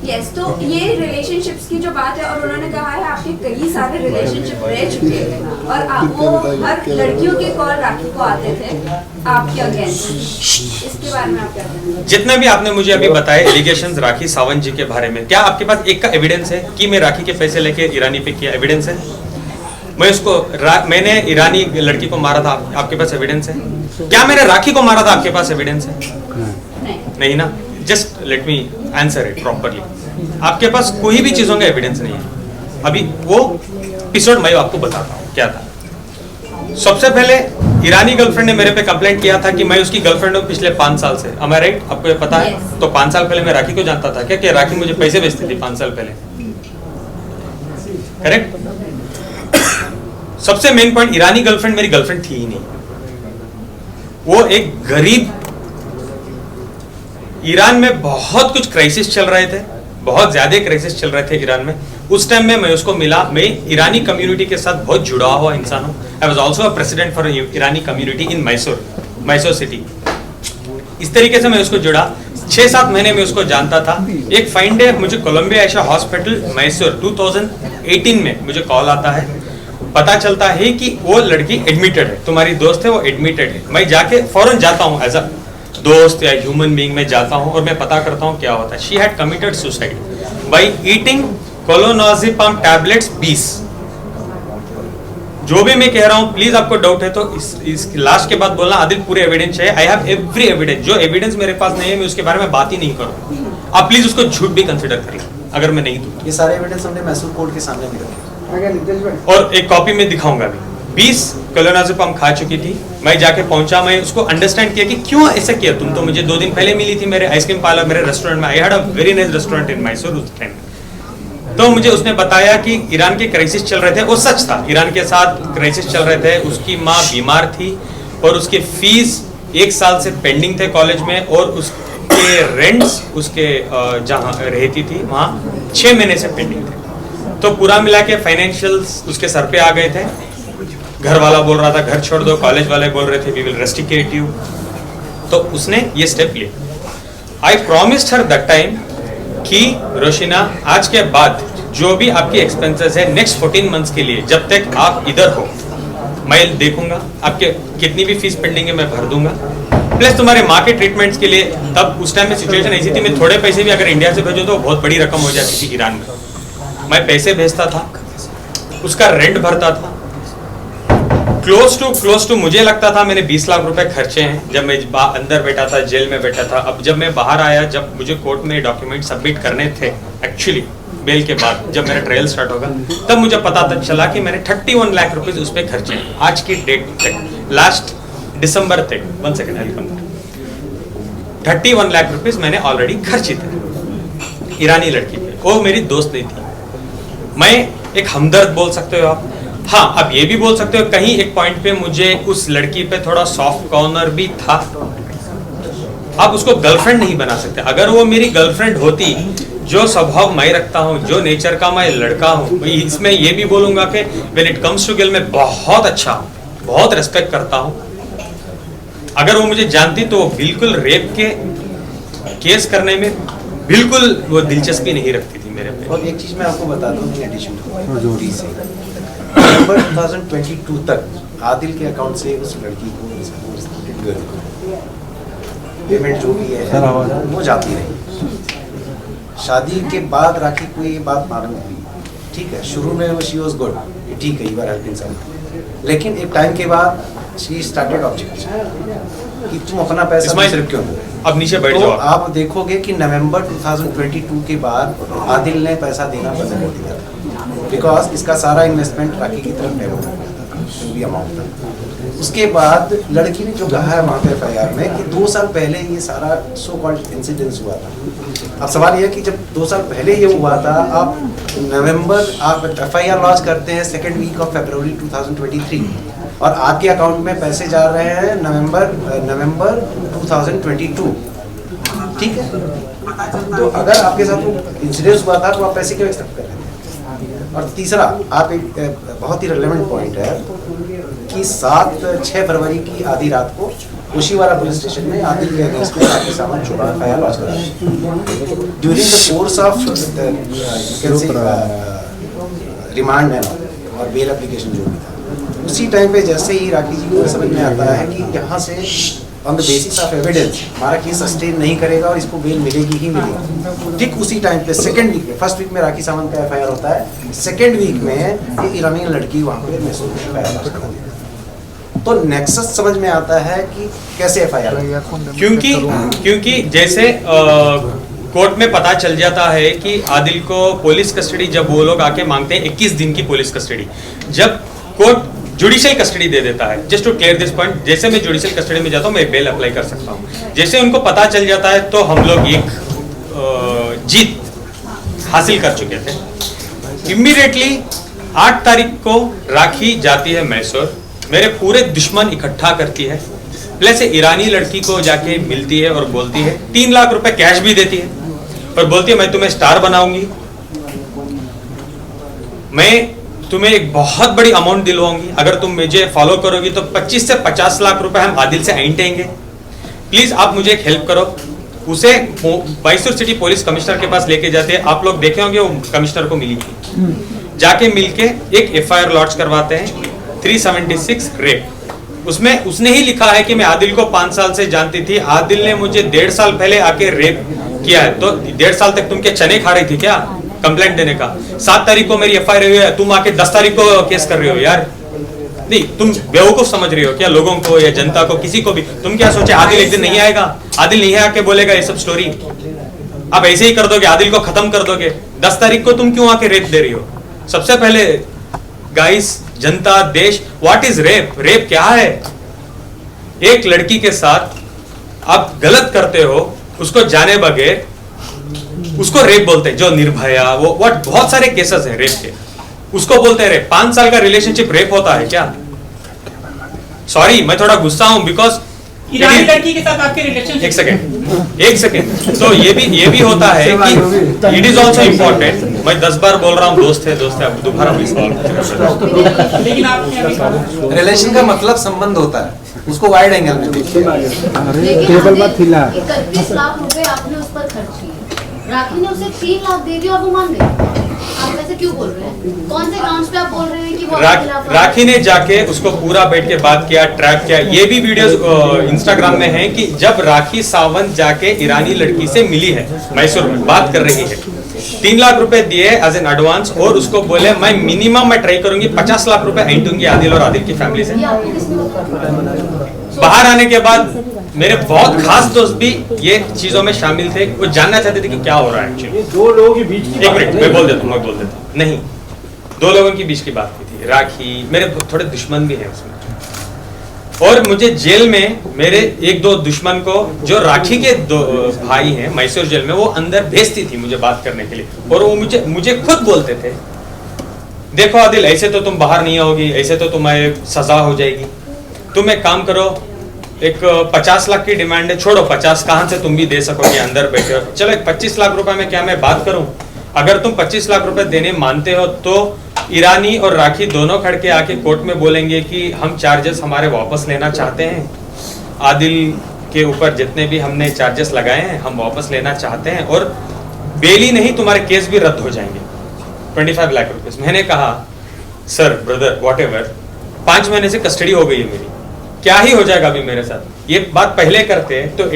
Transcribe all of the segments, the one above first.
Yes तो ये relationships की जो बात है, और उन्होंने कहा है आपके कई सारे रिलेशनशिप रह चुके हैं और वो हर लड़कियों के कॉल राखी को आते थे आपके अगेंस्ट, इसके बारे में आप क्या कहेंगे? जितने भी आपने मुझे अभी बताए एलिगेशंस राखी सावंत जी के बारे में, क्या आपके पास एक का एविडेंस है कि मैं राखी के पैसे लेके ईरानी पे किया? एविडेंस है? मैं उसको मैंने ईरानी लड़की को मारा था, आपके पास एविडेंस है? क्या मैंने राखी को मारा था, आपके पास एविडेंस है? नहीं ना। Just let me answer it properly. आपके पास कोई भी चीजों का एविडेंस नहीं है। अभी वो एपिसोड मैं आपको बताता हूँ क्या था। सबसे पहले ईरानी गर्लफ्रेंड ने मेरे पे कंप्लेंट किया था कि मैं उसकी गर्लफ्रेंड हूँ पिछले 5 साल से। am I right? आपको ये पता है? तो 5 साल पहले मैं राखी को जानता था क्या कि राखी मुझे पैसे भेजती थी 5 साल पहले? करेक्ट? सबसे मेन पॉइंट, ईरानी गर्लफ्रेंड मेरी गर्लफ्रेंड थी ही नहीं। वो एक गरीब, ईरान में बहुत कुछ क्राइसिस चल रहे थे, बहुत ज्यादा क्राइसिस चल रहे थे ईरान में। उस टाइम में मैं उसको मिला। मैं ईरानी कम्युनिटी के साथ बहुत जुड़ा हुआ इंसान हूँ। I was also a president for Irani community in Mysore city. इस तरीके से मैं उसको जुड़ा। 6-7 महीने में उसको जानता था। एक फाइन डे मुझे कोलंबिया एशिया हॉस्पिटल मैसूर 2018 में मुझे कॉल आता है, पता चलता है कि वो लड़की एडमिटेड है, तुम्हारी दोस्त है वो एडमिटेड है। मैं जाके फौरन जाता हूँ एज अ दोस्त या ह्यूमन बीइंग में जाता हूँ और मैं पता करता हूँ क्या होता है। She had committed suicide by eating clonazepam tablets 20। जो भी मैं कह रहा हूँ, प्लीज आपको डाउट है तो इस लास्ट के बाद बोलना आदिल पूरे एविडेंस है। I have every evidence. जो एविडेंस मेरे पास नहीं है मैं उसके बारे में बात ही नहीं करूँ। आप प्लीज उसको झूठ भी कंसिडर करिए अगर मैं नहीं दूँ। ये सारे एविडेंस हमने मैसूर कोर्ट के सामने भी रखे और एक कॉपी में दिखाऊंगा भी। 20 क्लोनाज़ेपाम खा चुकी थी। मैं जाके पहुंचा, मैं उसको अंडरस्टैंड किया कि क्यों ऐसा किया तुम तो मुझे 2 दिन पहले मिली थी मेरे आइसक्रीम पार्लर, मेरे रेस्टोरेंट में। I had a very nice restaurant in Mysore उस टाइम। तो मुझे उसने बताया कि ईरान के क्राइसिस चल रहे थे। वो सच था, ईरान के साथ क्राइसिस चल रहे थे। उसकी माँ बीमार थी और उसके फीस 1 साल से पेंडिंग थे कॉलेज में, और उसके रेंट्स उसके जहाँ रहती थी वहाँ 6 महीने से पेंडिंग थे। तो पूरा मिला के फाइनेंशियल्स उसके सर पे आ गए थे। घर वाला बोल रहा था घर छोड़ दो, कॉलेज वाले बोल रहे थे वी विल रेस्ट्रिकेट यू। तो उसने ये स्टेप लिया। आई प्रॉमिस्ड हर दैट टाइम कि रोशिना आज के बाद जो भी आपकी एक्सपेंसेस है नेक्स्ट 14 मंथ्स के लिए, जब तक आप इधर हो मैं देखूंगा, आपके कितनी भी फीस पेंडिंग है मैं भर दूंगा, प्लस तुम्हारे माँ के ट्रीटमेंट्स के लिए। तब उस टाइम में सिचुएशन ऐसी थी, मैं थोड़े पैसे भी अगर इंडिया से भेजो तो बहुत बड़ी रकम हो जाती थी ईरान में। मैं पैसे भेजता था, उसका रेंट भरता था। क्लोज टू मुझे लगता था मैंने 20 लाख रुपए खर्चे हैं जब मैं अंदर बैठा था, जेल में बैठा था। अब जब मैं बाहर आया, जब मुझे कोर्ट में डॉक्यूमेंट सबमिट करने थे एक्चुअली बेल के बाद, जब मेरा ट्रायल स्टार्ट होगा, तब मुझे पता चला कि मैंने 31 लाख रुपए उस पर खर्चे हैं आज की डेट तक, लास्ट दिसंबर तक। 1 सेकेंड, 31 लाख रुपीज मैंने ऑलरेडी खर्चे थे ईरानी लड़की पे। वो मेरी दोस्त नहीं थी। मैं एक हमदर्द बोल सकते हो आप। हाँ, अब ये भी बोल सकते हो कहीं एक पॉइंट पे मुझे उस लड़की पे थोड़ा सॉफ्ट कॉर्नर भी था। आप उसको गर्लफ्रेंड नहीं बना सकते। अगर वो मेरी गर्लफ्रेंड होती, जो स्वभाव मैं रखता हूँ, जो नेचर का मैं लड़का हूँ, इसमें ये भी बोलूंगा कि when it comes to girl मैं बहुत अच्छा हूँ, बहुत रेस्पेक्ट करता हूँ। अगर वो मुझे जानती तो वो बिल्कुल रेप के केस करने में बिल्कुल वो दिलचस्पी नहीं रखती थी मेरे पे। और एक चीज मैं आपको बता दूं, इन एडिशन नवंबर 2022 तक आदिल के अकाउंट से उस लड़की को पेमेंट जो भी है वो जाती रही। शादी के बाद राखी को ये बात मालूम हुई, ठीक है, शुरू में शी वाज गुड, ठीक है, यू आर हेल्पिंग समवन, लेकिन एक टाइम के बाद शी स्टार्टेड ऑब्जेक्ट कि तुम अपना पैसा सिर्फ क्यों दो। अब नीचे बैठ जाओ। तो आप देखोगे कि नवंबर 2022 के बाद आदिल ने पैसा देना बंद कर दिया, बिकॉज इसका सारा इन्वेस्टमेंट राखी की तरफ जो भी अमाउंट था। उसके बाद लड़की ने जो कहा है वहाँ पे एफआईआर में कि 2 साल पहले ये सारा सो कॉल्ड इंसिडेंस हुआ था। अब सवाल ये है कि जब 2 साल पहले ये हुआ था, आप नवंबर आप एफआईआर लॉन्च करते हैं 2nd वीक ऑफ फरवरी 2023 और आपके अकाउंट में पैसे जा रहे हैं नवंबर 2022, ठीक है। तो अगर आपके साथ वो इंसिडेंस हुआ था तो आप पैसे क्यों एक्सेप्ट कर रहे हैं? और तीसरा, आप एक बहुत ही रेलेवेंट पॉइंट है कि 7-6 फरवरी की आधी रात को ओशीवाड़ा पुलिस स्टेशन में आदिल के अगेंस्ट में राखी सावंत चुका FIR लॉन्च करा during the course of remand है और बेल एप्लीकेशन जो भी था, उसी टाइम पे जैसे ही राखी जी को समझ में आता है कि यहाँ से on the basis of evidence हमारा केस सस्टेन नहीं करेगा और इसको बेल मिलेगी ही मिलेगी, ठीक उसी टाइम पे सेकंड वीक में, फर्स्ट वीक में राखी सावंत का FIR होता है, सेकंड वीक में ये ईरानी लड़की वहाँ पे मैसूर में FIR लॉन्च कर देती है। तो नेक्सस समझ में आता है कि कैसे FIR, क्योंकि जैसे कोर्ट में पता चल जाता है कि आदिल को पुलिस कस्टडी जब वो लोग आके मांगते हैं 21 दिन की पुलिस कस्टडी, जब कोर्ट जुडिशियल कस्टडी दे देता है, just to clear this point, जैसे मैं जुडिशियल कस्टडी में जाता हूँ मैं बेल अप्लाई कर सकता हूँ, जैसे उनको पता चल जाता है तो हम लोग एक जीत हासिल कर चुके थे। इमीडिएटली 8 तारीख को राखी जाती है मैसूर, मेरे पूरे दुश्मन इकट्ठा करती है, प्लस ईरानी लड़की को जाके मिलती है और बोलती है 3 लाख रुपए कैश भी देती है और बोलती है मैं तुम्हें स्टार बनाऊंगी, मैं तुम्हें एक बहुत बड़ी अमाउंट दिलवाऊंगी, अगर तुम मुझे फॉलो करोगी तो 25 से 50 लाख रुपए हम आदिल से ऐंठेंगे, प्लीज आप मुझे एक हेल्प करो। उसे मैसूर सिटी पुलिस कमिश्नर के पास लेके जाते हैं, आप लोग देखे होंगे वो कमिश्नर को मिली थी, जाके मिलके एक FIR लॉन्च करवाते हैं 376 रेप। उसमें उसने ही लिखा है कि मैं आदिल को 5 साल से जानती थी, आदिल ने मुझे 1.5 साल पहले आके रेप किया है, तो 1.5 साल तक तुम क्या चने खा रही थी क्या कंप्लेंट देने का? 7 तारीख को मेरी FIR हुई है, तुम आके 10 तारीख को केस कर रहे हो यार। नहीं, तुम बेवकूफ समझ रही हो क्या लोगों को या जनता को, किसी को भी? तुम क्या सोचे आदिल एक दिन नहीं आएगा, आदिल नहीं आके बोलेगा ये सब स्टोरी, आप ऐसे ही कर दोगे, आदिल को खत्म कर दोगे। 10 तारीख को तुम क्यों आके रेप दे रही हो? सबसे पहले गाइस, जनता, देश, व्हाट इज रेप? रेप क्या है? एक लड़की के साथ आप गलत करते हो, उसको जाने बगैर, उसको रेप बोलते हैं। जो निर्भया, वो व्हाट, बहुत सारे केसेस हैं रेप के, उसको बोलते हैं रेप। 5 साल का रिलेशनशिप रेप होता है क्या? सॉरी, मैं थोड़ा गुस्सा हूं बिकॉज ईरानी लड़की के साथ आपके रिलेशनशिप, एक सेकेंड, तो ये भी होता है कि इट इज ऑल्सो इम्पोर्टेंट। मैं 10 बार बोल रहा हूँ दोस्त है, अब दोबारा लेकिन आपने रिलेशन का मतलब संबंध होता है, उसको वाइड एंगल में देखिए। 31 लाख रुपए आपने उस पर खर्च किए, राखी ने उसे 3 लाख दे दिया और वो मान गई। आप ऐसे क्यों बोल रहे हैं? कौन से ग्राउंड्स पे आप बोल रहे हैं कि वो राखी ने जाके उसको पूरा बैठ के बात किया, ट्रैक किया। ये भी वीडियोस इंस्टाग्राम में है कि जब राखी सावंत जाके ईरानी लड़की से मिली है मैसूर में, बात कर रही है, 3 लाख रुपए दिए एज एन एडवांस और उसको बोले मैं मिनिमम मैं ट्राई करूंगी 50 लाख रुपए ऐंठूंगी आदिल और आदिल की फैमिली से। बाहर आने के बाद मेरे बहुत खास दोस्त भी ये चीजों में शामिल थे, वो जानना चाहते थे कि क्या हो रहा है एक्चुअली। 2 लोगों के बीच, एक मिनट मैं बोल देता हूँ नहीं, 2 लोगों के बीच की बात की थी। राखी, मेरे थोड़े दुश्मन भी हैं उसमें, और मुझे जेल में मेरे 1-2 दुश्मन को, जो राखी के 2 भाई हैं मैसूर जेल में, वो अंदर भेजती थी मुझे बात करने के लिए, और वो मुझे खुद बोलते थे देखो आदिल, ऐसे तो तुम बाहर नहीं आओगी, ऐसे तो तुम्हें सजा हो जाएगी, तुम एक काम करो, एक 50 लाख की डिमांड है, छोड़ो 50 कहां से तुम भी दे सकोगे, अंदर बैठे हो, चलो एक 25 लाख रुपए में क्या मैं बात करूं? अगर तुम 25 लाख रुपए देने मानते हो तो ईरानी और राखी दोनों खड़के आके कोर्ट में बोलेंगे कि हम चार्जेस हमारे वापस लेना चाहते हैं, आदिल के ऊपर जितने भी हमने चार्जेस लगाए हैं हम वापस लेना चाहते हैं, और बेली नहीं तुम्हारे केस भी रद्द हो जाएंगे 25 लाख रुपए। मैंने कहा सर, ब्रदर, व्हाटएवर, 5 महीने से कस्टडी हो गई है मेरी, क्या ही हो जाएगा अभी मेरे साथ? ये बात पहले करते तो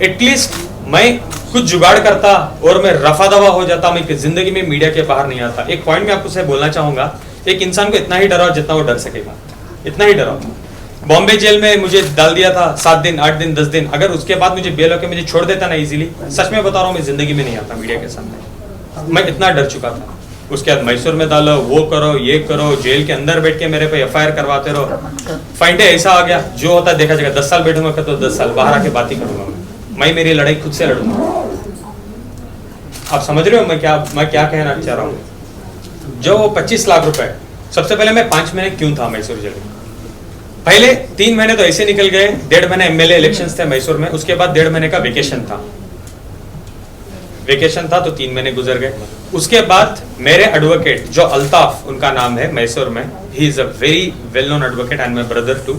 एटलीस्ट मैं कुछ जुगाड़ करता और मैं रफा दवा हो जाता, मैं जिंदगी में मीडिया के बाहर नहीं आता। एक पॉइंट मैं आपको से बोलना चाहूंगा, एक इंसान को इतना ही डराओ जितना वो डर सकेगा, इतना ही डराओ। बॉम्बे जेल में मुझे डाल दिया था 7 दिन, 8 दिन, 10 दिन, अगर उसके बाद मुझे बेल होकर मुझे छोड़ देता ना इजीली, सच में बता रहा हूँ मैं जिंदगी में नहीं आता मीडिया के सामने, मैं इतना डर चुका था। उसके बाद मैसूर में डालो, वो करो, ये करो, जेल के अंदर बैठ के मेरे पे FIR करवाते रहो। फाइंडे ऐसा आ गया, जो होता है देखा जाएगा। 10 साल बैठूंगा तो 10 साल बाहर आके बात ही करूंगा, मैं मेरी लड़ाई खुद से लड़ूंगा। आप समझ रहे हो मैं क्या कहना चाह रहा हूँ? जो 25 लाख रुपए, सबसे पहले मैं 5 महीने क्यों था मैसूर जेल में? पहले 3 महीने तो ऐसे निकल गए, 1.5 महीने MLA इलेक्शंस थे मैसूर में, उसके बाद 1.5 महीने का वेकेशन था तो 3 महीने गुजर गए। उसके बाद मेरे एडवोकेट जो अल्ताफ उनका नाम है मैसूर में, he is a very well known advocate and my brother too,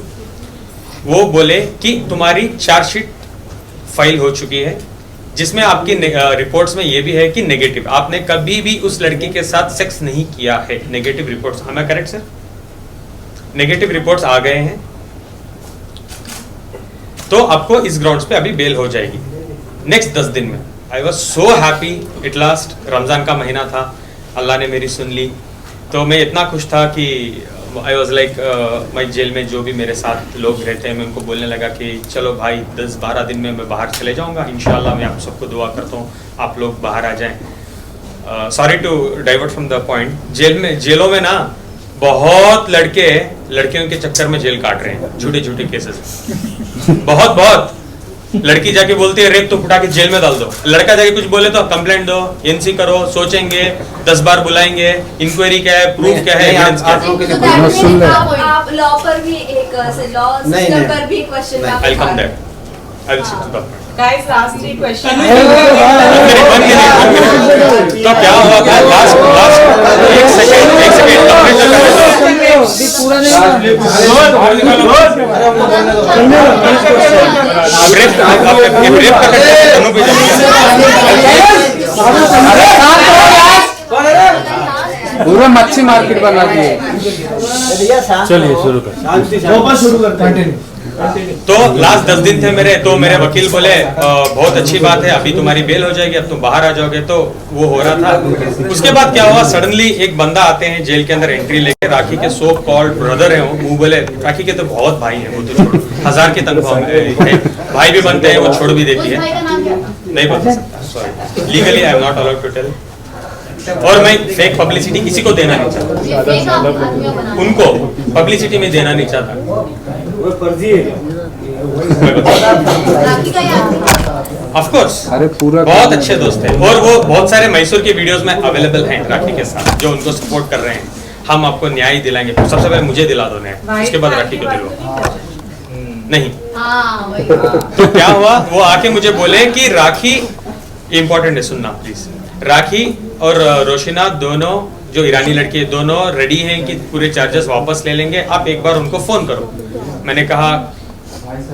वो बोले कि तुम्हारी चार्जशीट फाइल हो चुकी है, जिसमें आपकी रिपोर्ट्स में ये भी है कि नेगेटिव, आपने कभी भी उस लड़की के साथ सेक्स नहीं किया है। Negative reports, am I correct sir? Negative reports आ गए हैं, तो आपको इस ग्राउंड्स पे अभी बेल हो जाएगी नेक्स्ट 10 दिन में। I was so happy at last. Ramzan का महीना था, अल्लाह ने मेरी सुन ली, तो मैं इतना खुश था कि आई वॉज लाइक मैं जेल में जो भी मेरे साथ लोग रहते हैं, मैं उनको बोलने लगा कि चलो भाई 10-12 दिन में मैं बाहर चले जाऊंगा, इंशाल्लाह मैं आप सबको दुआ करता हूँ आप लोग बाहर आ जाएं। Sorry to divert from the point. जेलों में ना बहुत लड़के लड़कियों के चक्कर में जेल काट रहे हैं, झूठे झूठे केसेस। बहुत लड़की जाके बोलती है रेप तो उठा के जेल में डाल दो, लड़का जाके कुछ बोले तो कंप्लेंट दो, एनसी करो, सोचेंगे 10 बार बुलाएंगे, इंक्वायरी क्या है, प्रूफ क्या है, एविडेंस क्या है। आप लॉ पर भी एक लॉ सिस्टम पर भी question mark. I come that, I will sit to the Guys, last 3 questions. तो क्या हुआ था लास्ट एक सेकंड पूरा मच्छी मार्केट बना दिए। चलिए शुरू करते हैं। तो लास्ट 10 दिन थे मेरे, तो मेरे वकील बोले बहुत अच्छी बात है, अभी तुम्हारी बेल हो जाएगी, अब तुम बाहर आ जाओगे। तो वो हो रहा था। उसके बाद क्या हुआ, सडनली एक बंदा आते हैं जेल के अंदर एंट्री लेके, राखी के सो कॉल्ड ब्रदर है वो बोले, राखी के तो बहुत भाई हैं, वो तो छोड़ 1000 की तनख्वाह भाई भी बनते हैं, वो छोड़ भी देती है। नहीं बता सकता, sorry, legally I am not allowed to tell. और मैं फेक पब्लिसिटी किसी को देना नहीं चाहता, उनको पब्लिसिटी में देना नहीं चाहता। ऑफ कोर्स अरे पूरा बहुत अच्छे दोस्त हैं, और वो बहुत सारे मैसूर के वीडियोस में अवेलेबल हैं राखी के साथ, जो उनको सपोर्ट कर रहे हैं। हम आपको न्याय दिलाएंगे, सबसे पहले मुझे दिला दो न्याय, उसके बाद राखी को दिलो। नहीं तो क्या हुआ, वो आके मुझे बोले कि राखी, इंपॉर्टेंट है सुनना प्लीज, राखी और रोशिना दोनों जो ईरानी लड़की है दोनों रेडी हैं कि पूरे चार्जेस वापस ले लेंगे, आप एक बार उनको फोन करो। मैंने कहा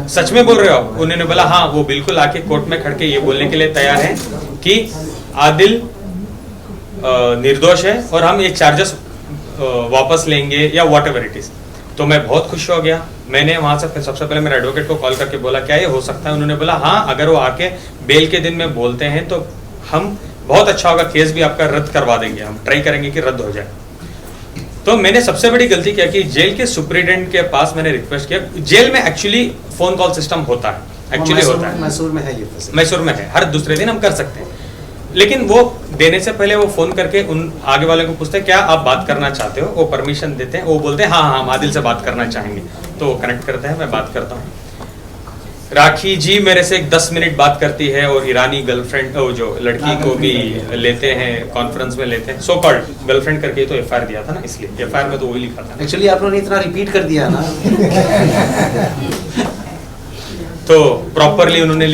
सच में बोल रहे हो? उन्होंने बोला हाँ, वो बिल्कुल आके कोर्ट में खड़ के ये बोलने के लिए तैयार हैं कि आदिल निर्दोष है और हम ये चार्जेस वापस लेंगे या वॉट एवर इट इज। तो मैं बहुत खुश हो गया। मैंने वहां से सबसे पहले मेरे एडवोकेट को कॉल करके बोला क्या ये हो सकता है? उन्होंने बोला हाँ, अगर वो आके बेल के दिन में बोलते हैं तो हम बहुत अच्छा होगा, केस भी आपका रद्द करवा देंगे, हम ट्राई करेंगे कि रद्द हो जाए। तो मैंने सबसे बड़ी गलती क्या की, जेल के सुपरिटेंडेंट के पास मैंने रिक्वेस्ट किया। जेल में एक्चुअली फोन कॉल सिस्टम होता है, एक्चुअली होता है, मैसूर में है ये, मैसूर में है, हर दूसरे दिन हम कर सकते हैं। लेकिन वो देने से पहले वो फोन करके उन आगे वाले को पूछते हैं क्या आप बात करना चाहते हो, वो परमिशन देते हैं, वो बोलते हैं हाँ हाँ हम आदिल से बात करना चाहेंगे, तो वो कनेक्ट करते हैं, मैं बात करता हूँ। राखी जी मेरे से 10 मिनट बात करती है और ईरानी गर्लफ्रेंड जो लड़की को भी लेते हैं, कॉन्फ्रेंस में लेते हैं, सो कॉल्ड गर्लफ्रेंड करके तो एफआईआर दिया था ना, इसलिए एफआईआर में तो वही लिखा था। एक्चुअली आप लोगों ने इतना रिपीट कर दिया ना। तो प्रॉपरली उन्होंने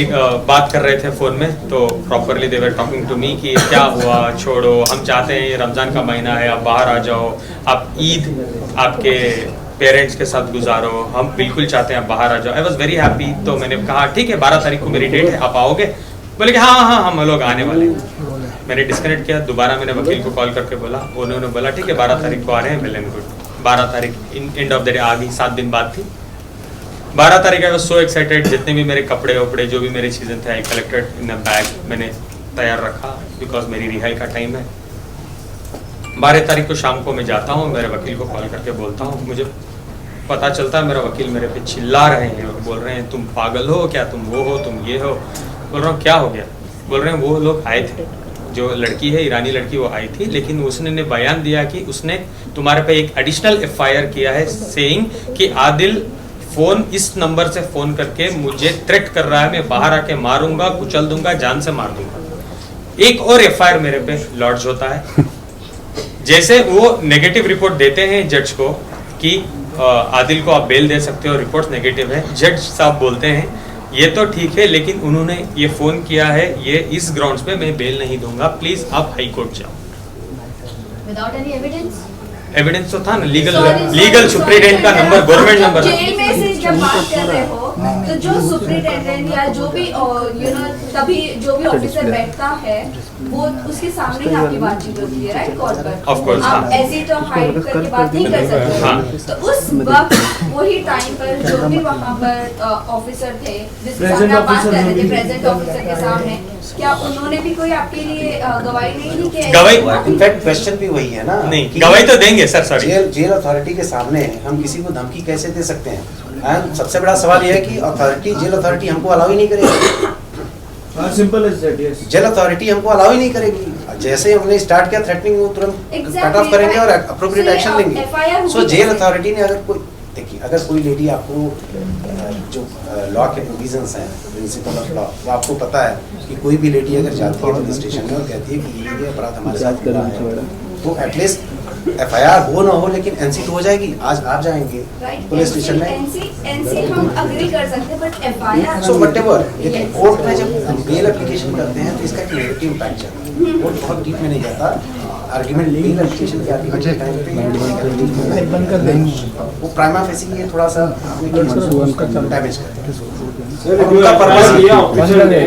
बात कर रहे थे फोन में, तो properly they were talking to me कि क्या हुआ, छोड़ो, हम चाहते हैं ये रमजान का महीना है, आप बाहर आ जाओ, आप ईद आपके पेरेंट्स के साथ गुजारो, हम बिल्कुल चाहते हैं आप बाहर आ जाओ। I was very happy. तो मैंने कहा ठीक है 12 तारीख को मेरी डेट है, आप आओगे? बोले कि हाँ हाँ हम लोग आने वाले हैं। मैंने डिस्कनेक्ट किया, दोबारा मैंने वकील को कॉल करके बोला, उन्होंने बोला ठीक है 12 तारीख को आ रहे हैं, वेल एंड गुड। 12 तारीख एंड ऑफ द डे आ गई, 7 दिन बाद थी 12 तारीख। आई वॉज सो एक्साइटेड, जितने भी मेरे कपड़े वपड़े जो भी मेरी चीज़ें थे I collected in a bag, मैंने तैयार रखा बिकॉज मेरी रिहाई का टाइम है। 12 तारीख को शाम को मैं जाता हूँ, मेरे वकील को कॉल करके बोलता हूँ, मुझे पता चलता है मेरा वकील मेरे पे चिल्ला रहे हैं, बोल रहे हैं तुम पागल हो क्या, तुम वो हो, तुम ये हो। बोल रहा हूँ क्या हो गया? बोल रहे हैं वो लोग आए थे, जो लड़की है ईरानी लड़की वो आई थी, लेकिन उसने बयान दिया कि उसने तुम्हारे पे एक एडिशनल एफआईआर किया है सेइंग कि आदिल फोन इस नंबर से फोन करके मुझे थ्रेट कर रहा है, मैं बाहर आके मारूंगा, कुचल दूंगा, जान से मार दूंगा। एक और एफआईआर मेरे पे लॉन्च होता है। जैसे वो नेगेटिव रिपोर्ट देते हैं जज को कि आदिल को आप बेल दे सकते हो, रिपोर्ट नेगेटिव है, जज साहब बोलते हैं ये तो ठीक है, लेकिन उन्होंने ये फोन किया है, ये इस ग्राउंड्स पे मैं बेल नहीं दूंगा, प्लीज आप हाई कोर्ट जाओ। Without any evidence? एविडेंस तो था ना, लीगल सुप्रीटेंडेंट का नंबर, गवर्नमेंट नंबर। जेल में से की आप बात कर रहे हो, तो जो सुपरिटेंडेंट या जो भी तभी जो भी ऑफिसर बैठता है वो उसके सामने ही आपकी बातचीत होती है, राइट? कॉल पर Of course, आप हाँ। ऐसे तो हाइड करके बात नहीं कर सकते। हाँ। तो उस वक्त वही टाइम पर जो भी वहाँ पर ऑफिसर थे जिसके सामने आप बात कर रहे थे, प्रेजेंट ऑफिसर के सामने, क्या उन्होंने भी कोई आपके लिए गवाही नहीं दी कि गवाही- इनफैक्ट क्वेश्चन भी वही है ना नहीं, कि गवाही तो देंगे सर, सॉरी। जेल अथॉरिटी के सामने हम किसी को धमकी कैसे दे सकते हैं? एंड सबसे बड़ा सवाल यह है कि जेल अथॉरिटी हमको अलाउ ही नहीं करेगी। Simple as that, yes. Jail authority हमको अलाउ ही नहीं करेगी। जैसे हमने स्टार्ट किया थ्रेटनिंग, वो तुरंत कट ऑफ करेंगे और अप्रोप्रिएट एक्शन लेंगे। सो जेल अथॉरिटी ने अगर कोई, देखिए, अगर कोई लेडी आपको जो लॉ के प्रोविजंस हैं, प्रिंसिपल ऑफ लॉ, वो आपको पता है कि कोई भी लेडी अगर जाती है पुलिस स्टेशन में और कहती है कि ये अपराध हमारे साथ हुआ है, तो एटलीस्ट FIR हो ना हो लेकिन NC तो हो जाएगी। आज आप जाएंगे पुलिस स्टेशन में, एनसी हम अग्री कर सकते हैं, बट FIR सो व्हाटएवर, लेकिन कोर्ट में जब हम बेल एप्लीकेशन करते हैं तो इसका एक नेगेटिव इम्पैक्ट जाता है। कोर्ट बहुत डीप में नहीं जाता। आर्गुमेंट बेल एप्लीकेशन के आर्गुमेंट के टाइम पे वो प्राइमा फेसी ये थोड़ा सा डैमेज करता है। उनका पर्पस ये ऑफिसर ने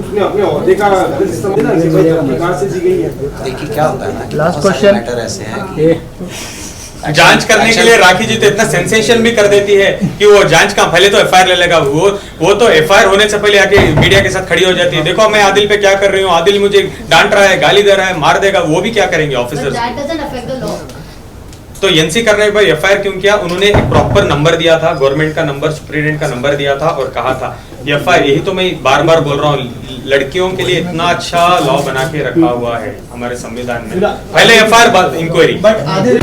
उसने अपने ओहदे का प्रकार से दी गई है। देखिए क्या होता है ना कि Last बहुत सारे question. मैटर ऐसे हैं कि जांच करने के लिए राखी जी तो इतना सेंसेशन भी कर देती है कि वो जांच का पहले तो FIR ले लेगा। वो तो FIR होने से पहले आके मीडिया के साथ खड़ी हो जाती है, देखो मैं आदिल पे क्या कर रही हूँ, आदिल मुझे डांट रहा है, गाली दे रहा है, मार देगा। वो भी क्या करेंगे But officers? that doesn't affect the law. तो एनसी करने के बाद FIR क्यों किया? उन्होंने एक प्रॉपर नंबर दिया था, गवर्नमेंट का नंबर, सुप्रीडेंट का नंबर दिया था और कहा था FIR। यही तो मैं बार बार बोल रहा हूँ, लड़कियों के लिए इतना अच्छा लॉ बना के रखा हुआ है हमारे संविधान में, पहले FIR बाद इंक्वायरी। बट आधे